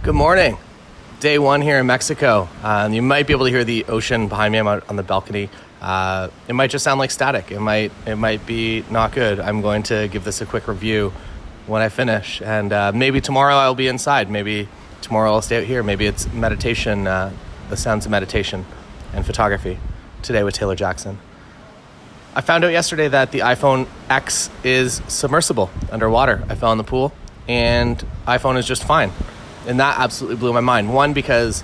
Good morning. Day one here in Mexico. You might be able to hear the ocean behind me. I'm out on the balcony. It might just sound like static. It might be not good. I'm going to give this a quick review when I finish. And maybe tomorrow I'll be inside. Maybe tomorrow I'll stay out here. Maybe it's meditation, the sounds of meditation and photography. Today with Taylor Jackson. I found out yesterday that the iPhone X is submersible underwater. I fell in the pool and iPhone is just fine. And that absolutely blew my mind. One, because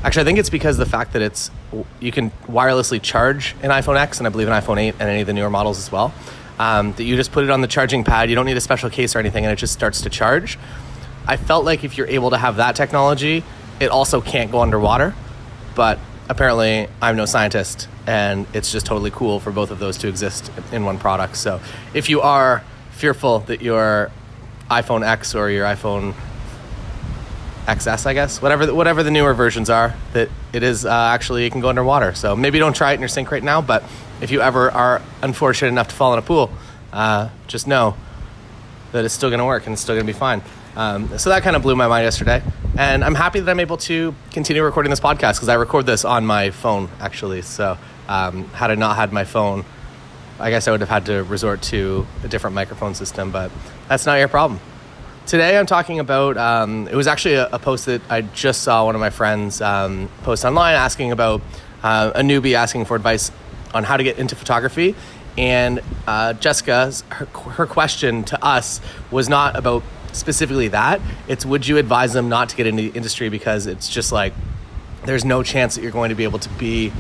actually I think it's because of the fact that you can wirelessly charge an iPhone X, and I believe an iPhone 8 and any of the newer models as well, that you just put it on the charging pad. You don't need a special case or anything, and it just starts to charge. I felt like if you're able to have that technology, it also can't go underwater. But apparently I'm no scientist, and it's just totally cool for both of those to exist in one product. So if you are fearful that your iPhone X or your iPhone XS, I guess, whatever the newer versions are, that it is actually, it can go underwater. So maybe don't try it in your sink right now, but if you ever are unfortunate enough to fall in a pool, just know that it's still going to work and it's still going to be fine. So that kind of blew my mind yesterday. And I'm happy that I'm able to continue recording this podcast because I record this on my phone, actually. So had I not had my phone, I guess I would have had to resort to a different microphone system, but that's not your problem. Today I'm talking about, it was actually a post that I just saw one of my friends post online asking about a newbie asking for advice on how to get into photography. And Jessica, her question to us was not about specifically that. It's, would you advise them not to get into the industry because it's just like, there's no chance that you're going to be able to be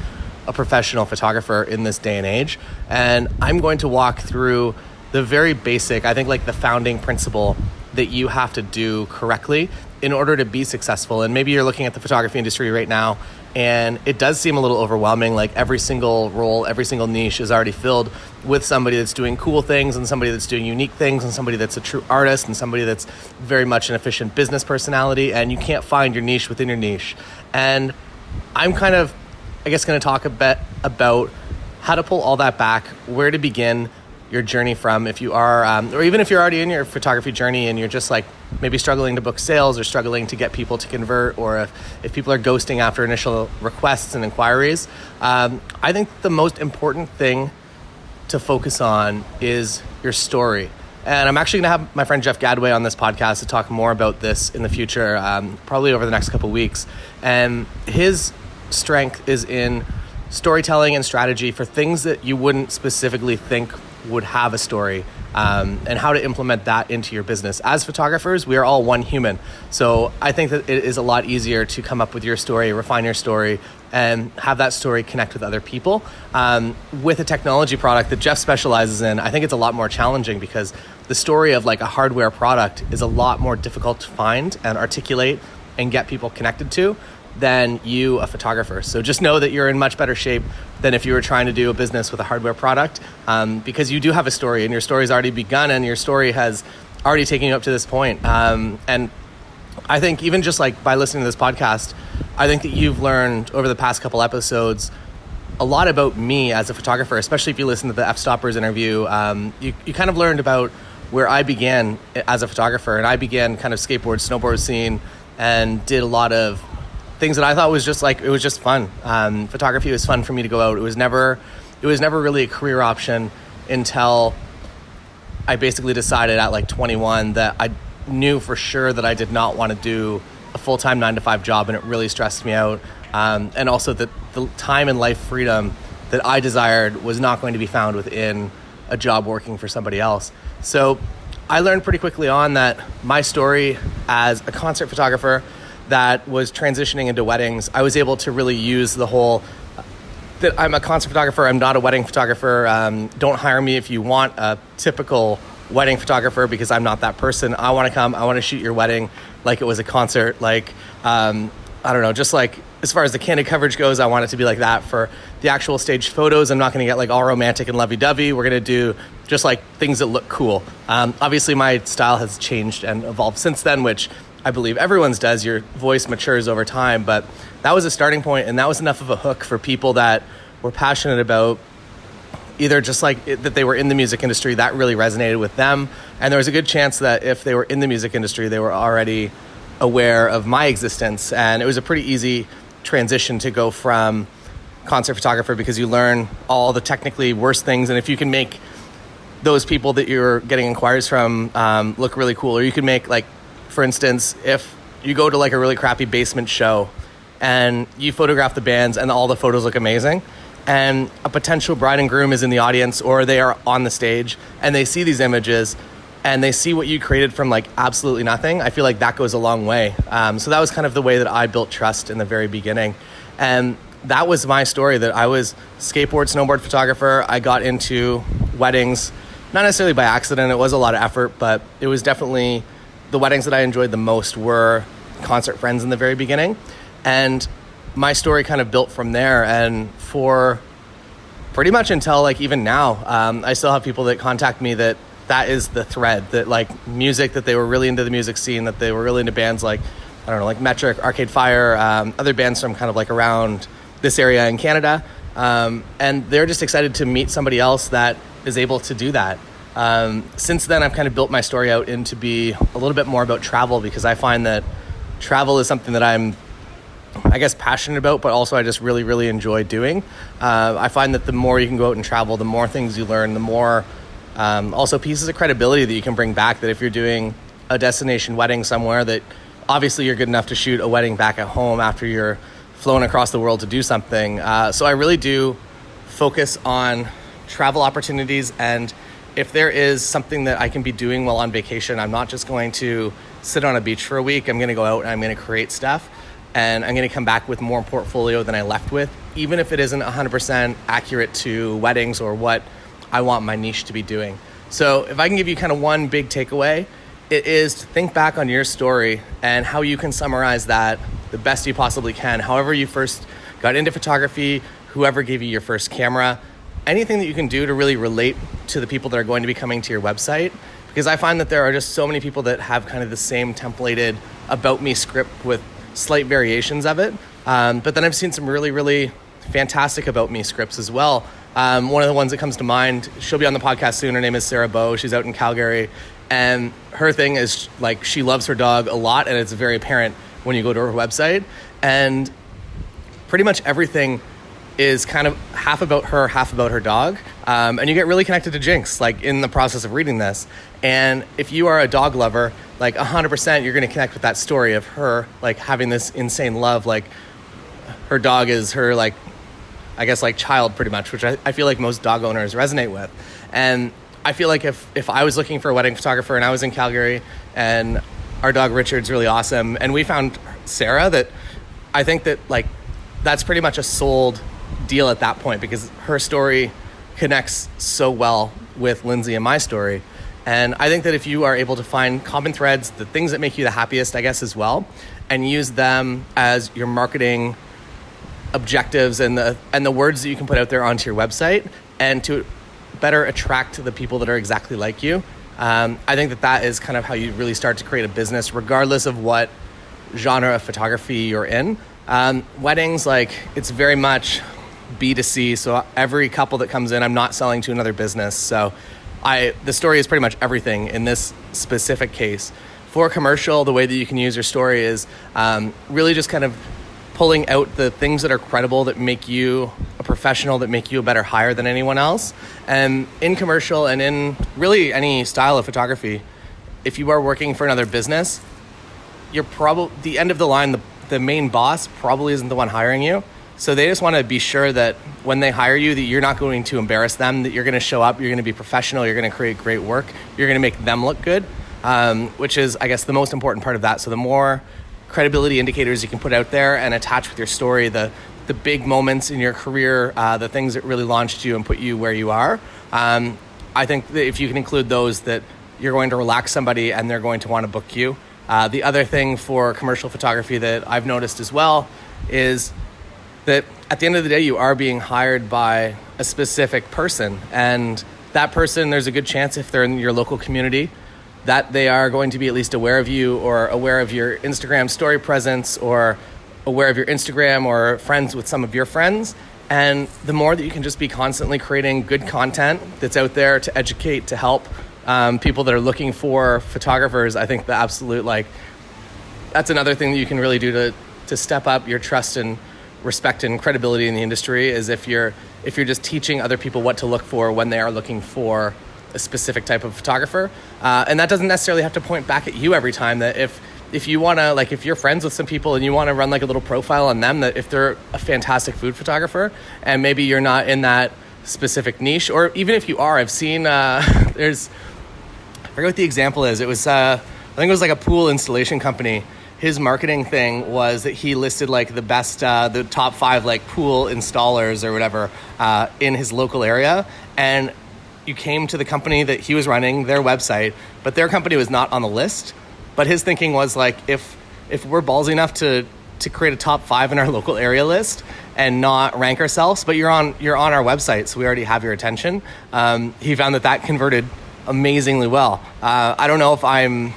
a professional photographer in this day and age. And I'm going to walk through the very basic, I think like the founding principle that you have to do correctly in order to be successful. And maybe you're looking at the photography industry right now and it does seem a little overwhelming. Like every single role, every single niche is already filled with somebody that's doing cool things and somebody that's doing unique things and somebody that's a true artist and somebody that's very much an efficient business personality, and you can't find your niche within your niche. And I'm kind of, I guess, going to talk a bit about how to pull all that back, where to begin your journey from, if you are, or even if you're already in your photography journey and you're just like maybe struggling to book sales or struggling to get people to convert, or if people are ghosting after initial requests and inquiries. I think the most important thing to focus on is your story. And I'm actually going to have my friend Jeff Gadway on this podcast to talk more about this in the future, probably over the next couple of weeks. And his strength is in storytelling and strategy for things that you wouldn't specifically think would have a story, and how to implement that into your business. As photographers, we are all one human. So I think that it is a lot easier to come up with your story, refine your story, and have that story connect with other people. With a technology product that Jeff specializes in, I think it's a lot more challenging because the story of like a hardware product is a lot more difficult to find and articulate and get people connected to than you, a photographer. So just know that you're in much better shape than if you were trying to do a business with a hardware product, because you do have a story and your story's already begun and your story has already taken you up to this point. And I think even just like by listening to this podcast, I think that you've learned over the past couple episodes a lot about me as a photographer, especially if you listen to the F-Stoppers interview. You kind of learned about where I began as a photographer, and I began kind of skateboard, snowboard scene and did a lot of things that I thought was just like, it was just fun. Photography was fun for me to go out. It was never really a career option until I basically decided at like 21 that I knew for sure that I did not want to do a full-time 9-to-5 job, and it really stressed me out. And also that the time and life freedom that I desired was not going to be found within a job working for somebody else. So I learned pretty quickly on that my story as a concert photographer that was transitioning into weddings, I was able to really use the whole that I'm a concert photographer, I'm not a wedding photographer. Don't hire me if you want a typical wedding photographer, because I'm not that person. I want to come, I want to shoot your wedding like it was a concert. Like, I don't know, just like as far as the candid coverage goes, I want it to be like that. For the actual staged photos, I'm not going to get like all romantic and lovey-dovey. We're going to do just like things that look cool. Obviously my style has changed and evolved since then, which I believe everyone's does. Your voice matures over time, but that was a starting point, and that was enough of a hook for people that were passionate about either just like that they were in the music industry, that really resonated with them. And there was a good chance that if they were in the music industry, they were already aware of my existence. And it was a pretty easy transition to go from concert photographer, because you learn all the technically worse things. And if you can make those people that you're getting inquiries from look really cool, or you can make, like, for instance, if you go to like a really crappy basement show and you photograph the bands and all the photos look amazing, and a potential bride and groom is in the audience or they are on the stage and they see these images and they see what you created from like absolutely nothing, I feel like that goes a long way. So that was kind of the way that I built trust in the very beginning. And that was my story, that I was snowboard photographer. I got into weddings, not necessarily by accident. It was a lot of effort, but it was definitely the weddings that I enjoyed the most were concert friends in the very beginning. And my story kind of built from there. And for pretty much until like even now, I still have people that contact me that is the thread, that like music, that they were really into the music scene, that they were really into bands like, I don't know, like Metric, Arcade Fire, other bands from kind of like around this area in Canada. And they're just excited to meet somebody else that is able to do that. Since then, I've kind of built my story out into be a little bit more about travel, because I find that travel is something that I'm, I guess, passionate about, but also I just really, really enjoy doing. I find that the more you can go out and travel, the more things you learn, the more also pieces of credibility that you can bring back, that if you're doing a destination wedding somewhere, that obviously you're good enough to shoot a wedding back at home after you're flown across the world to do something. So I really do focus on travel opportunities, and if there is something that I can be doing while on vacation, I'm not just going to sit on a beach for a week. I'm going to go out and I'm going to create stuff, and I'm going to come back with more portfolio than I left with, even if it isn't 100% accurate to weddings or what I want my niche to be doing. So if I can give you kind of one big takeaway, it is to think back on your story and how you can summarize that the best you possibly can. However you first got into photography, whoever gave you your first camera, anything that you can do to really relate to the people that are going to be coming to your website. Because I find that there are just so many people that have kind of the same templated about me script with slight variations of it. But then I've seen some really, really fantastic about me scripts as well. One of the ones that comes to mind, she'll be on the podcast soon. Her name is Sarah Bowe. She's out in Calgary. And her thing is like, she loves her dog a lot, and it's very apparent when you go to her website. And pretty much everything is kind of half about her, half about her dog. And you get really connected to Jinx, like in the process of reading this. And if you are a dog lover, like 100%, you're going to connect with that story of her, like having this insane love. Like her dog is her, like, I guess like child pretty much, which I feel like most dog owners resonate with. And I feel like if I was looking for a wedding photographer and I was in Calgary and our dog Richard's really awesome and we found Sarah, that I think that like that's pretty much a sold deal at that point, because her story connects so well with Lindsay and my story. And I think that if you are able to find common threads, the things that make you the happiest, I guess, as well, and use them as your marketing objectives and the words that you can put out there onto your website, and to better attract the people that are exactly like you, I think that is kind of how you really start to create a business, regardless of what genre of photography you're in. Weddings, like, it's very much B2C, so every couple that comes in, I'm not selling to another business. So the story is pretty much everything in this specific case. For commercial, the way that you can use your story is really just kind of pulling out the things that are credible, that make you a professional, that make you a better hire than anyone else. And in commercial and in really any style of photography, if you are working for another business, you're probably the end of the line. The main boss probably isn't the one hiring you. So they just want to be sure that when they hire you, that you're not going to embarrass them, that you're going to show up, you're going to be professional, you're going to create great work, you're going to make them look good, which is, I guess, the most important part of that. So the more credibility indicators you can put out there and attach with your story, the big moments in your career, the things that really launched you and put you where you are, I think that if you can include those, that you're going to relax somebody and they're going to want to book you. The other thing for commercial photography that I've noticed as well is that at the end of the day, you are being hired by a specific person. And that person, there's a good chance, if they're in your local community, that they are going to be at least aware of you, or aware of your Instagram story presence, or aware of your Instagram, or friends with some of your friends. And the more that you can just be constantly creating good content that's out there to educate, to help people that are looking for photographers, I think the absolute that's another thing that you can really do to step up your trust and respect and credibility in the industry, is if you're just teaching other people what to look for when they are looking for a specific type of photographer. And that doesn't necessarily have to point back at you every time. That if you want to, like, if you're friends with some people and you want to run like a little profile on them, that if they're a fantastic food photographer and maybe you're not in that specific niche, or even if you are, I've seen I forget what the example is. It was I think it was like a pool installation company. His marketing thing was that he listed like the best, the top 5 like pool installers or whatever in his local area. And you came to the company that he was running, their website, but their company was not on the list. But his thinking was like, if we're ballsy enough to create a top 5 in our local area list and not rank ourselves, but you're on our website, so we already have your attention. He found that converted amazingly well. I don't know if I'm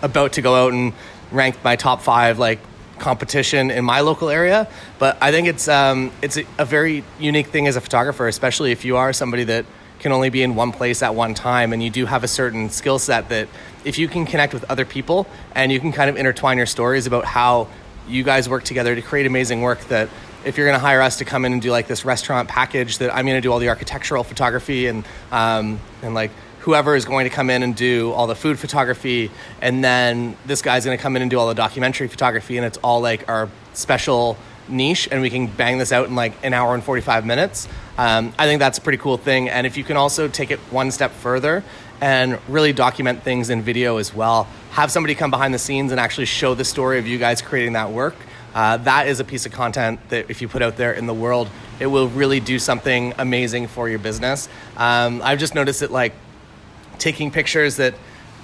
about to go out and rank my top 5 like competition in my local area, but I think it's a very unique thing as a photographer, especially if you are somebody that can only be in one place at one time, and you do have a certain skill set that if you can connect with other people and you can kind of intertwine your stories about how you guys work together to create amazing work, that if you're going to hire us to come in and do like this restaurant package, that I'm going to do all the architectural photography and like whoever is going to come in and do all the food photography, and then this guy's going to come in and do all the documentary photography, and it's all like our special niche, and we can bang this out in like an hour and 45 minutes. I think that's a pretty cool thing. And if you can also take it one step further and really document things in video as well, have somebody come behind the scenes and actually show the story of you guys creating that work, that is a piece of content that if you put out there in the world, it will really do something amazing for your business. I've just noticed that like taking pictures that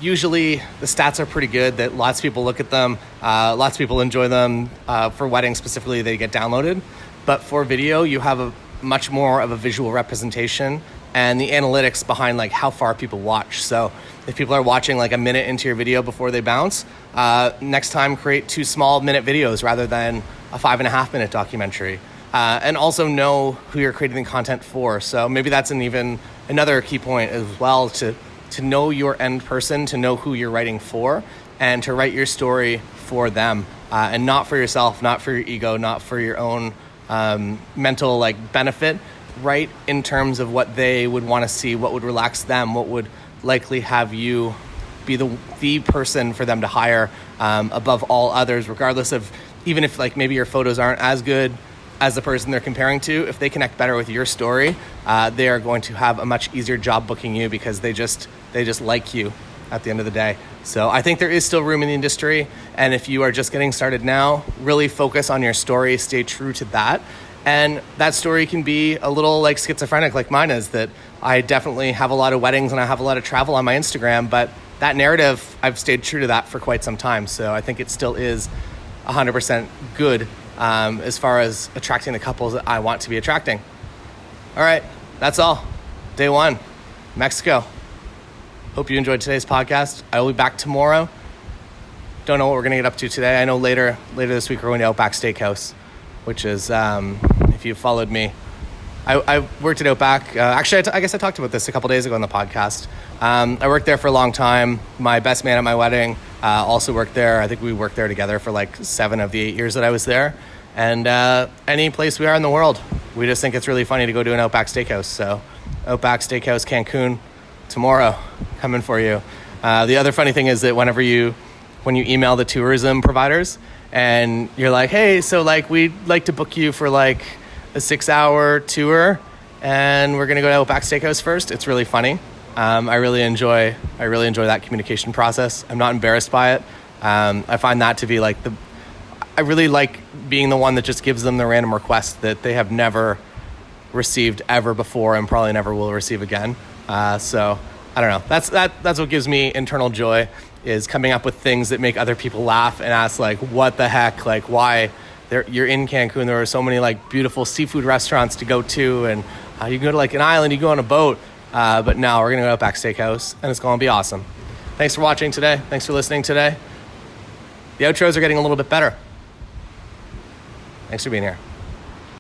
usually the stats are pretty good, that lots of people look at them, lots of people enjoy them. For weddings specifically, they get downloaded. But for video, you have a much more of a visual representation and the analytics behind like how far people watch. So if people are watching like a minute into your video before they bounce, next time create 2 small minute videos rather than a 5.5 minute documentary. And also know who you're creating the content for. So maybe that's another key point as well, to know your end person, to know who you're writing for, and to write your story for them, and not for yourself, not for your ego, not for your own mental like benefit. Write in terms of what they would want to see, what would relax them, what would likely have you be the person for them to hire above all others, regardless of, even if like maybe your photos aren't as good as the person they're comparing to. If they connect better with your story, they are going to have a much easier job booking you, because they just like you at the end of the day. So I think there is still room in the industry. And if you are just getting started now, really focus on your story, stay true to that. And that story can be a little like schizophrenic like mine is, that I definitely have a lot of weddings and I have a lot of travel on my Instagram, but that narrative, I've stayed true to that for quite some time. So I think it still is 100% good as far as attracting the couples that I want to be attracting. All right, that's all. Day 1, Mexico. Hope you enjoyed today's podcast. I will be back tomorrow. Don't know what we're going to get up to today. I know later this week we're going to Outback Steakhouse, which is, if you followed me, I worked at Outback. Actually, I guess I talked about this a couple days ago on the podcast. I worked there for a long time. My best man at my wedding also worked there. I think we worked there together for like 7 of the 8 years that I was there. And any place we are in the world, we just think it's really funny to go to an Outback Steakhouse. So Outback Steakhouse Cancun tomorrow, coming for you. The other funny thing is that when you email the tourism providers and you're like, hey, so like we'd like to book you for like a 6-hour tour and we're going to go to Outback Steakhouse first, it's really funny. I really enjoy that communication process. I'm not embarrassed by it. I find that to be like I really like being the one that just gives them the random request that they have never received ever before and probably never will receive again. So I don't know. That's what gives me internal joy, is coming up with things that make other people laugh and ask like, what the heck? Like, why? You're in Cancun. There are so many like beautiful seafood restaurants to go to, and you can go to like an island, you go on a boat. But now we're going to go to Outback Steakhouse, and it's going to be awesome. Thanks for watching today. Thanks for listening today. The outros are getting a little bit better. Thanks for being here.